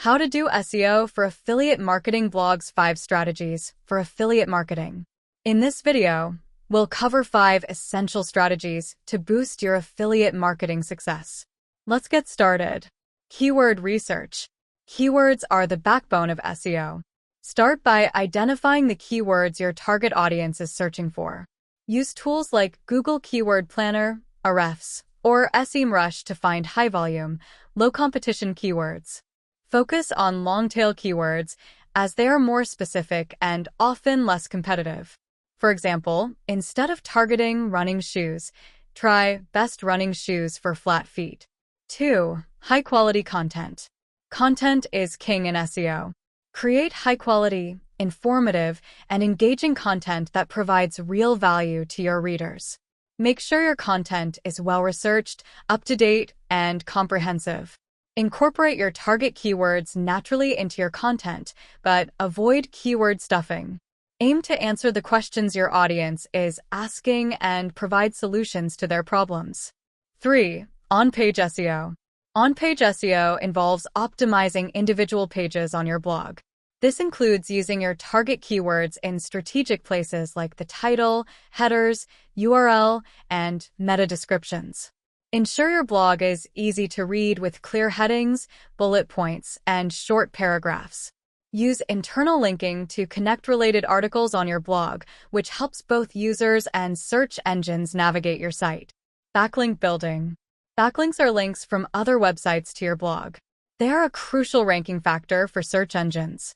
How to do SEO for affiliate marketing blogs 5 strategies for affiliate marketing. In this video, we'll cover 5 essential strategies to boost your affiliate marketing success. Let's get started. Keyword research. Keywords are the backbone of SEO. Start by identifying the keywords your target audience is searching for. Use tools like Google Keyword Planner, Ahrefs, or SEMrush to find high-volume, low-competition keywords. Focus on long-tail keywords as they are more specific and often less competitive. For example, instead of targeting running shoes, try best running shoes for flat feet. 2. High-quality content. Content is king in SEO. Create high-quality, informative, and engaging content that provides real value to your readers. Make sure your content is well-researched, up-to-date, and comprehensive. Incorporate your target keywords naturally into your content, but avoid keyword stuffing. Aim to answer the questions your audience is asking and provide solutions to their problems. 3. On-page SEO. On-page SEO involves optimizing individual pages on your blog. This includes using your target keywords in strategic places like the title, headers, URL, and meta descriptions. Ensure your blog is easy to read with clear headings, bullet points, and short paragraphs. Use internal linking to connect related articles on your blog, which helps both users and search engines navigate your site. Backlink building. Backlinks are links from other websites to your blog. They are a crucial ranking factor for search engines.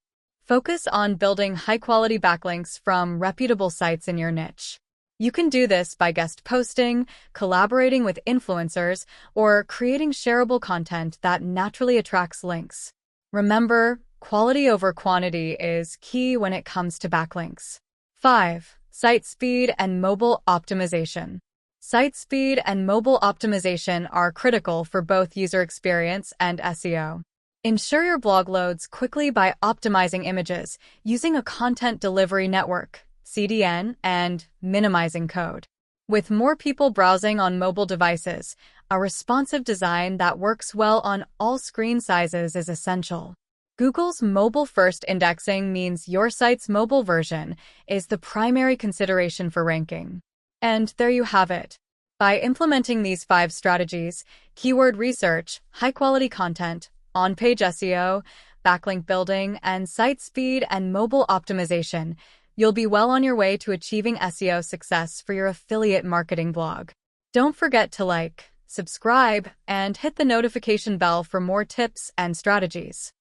Focus on building high-quality backlinks from reputable sites in your niche. You can do this by guest posting, collaborating with influencers, or creating shareable content that naturally attracts links. Remember, quality over quantity is key when it comes to backlinks. 5. Site speed and mobile optimization. Site speed and mobile optimization are critical for both user experience and SEO. Ensure your blog loads quickly by optimizing images, using a content delivery network, CDN, and minimizing code. With more people browsing on mobile devices, a responsive design that works well on all screen sizes is essential. Google's mobile-first indexing means your site's mobile version is the primary consideration for ranking. And there you have it. By implementing these 5 strategies, keyword research, high-quality content, on-page SEO, backlink building, and site speed and mobile optimization, you'll be well on your way to achieving SEO success for your affiliate marketing blog. Don't forget to like, subscribe, and hit the notification bell for more tips and strategies.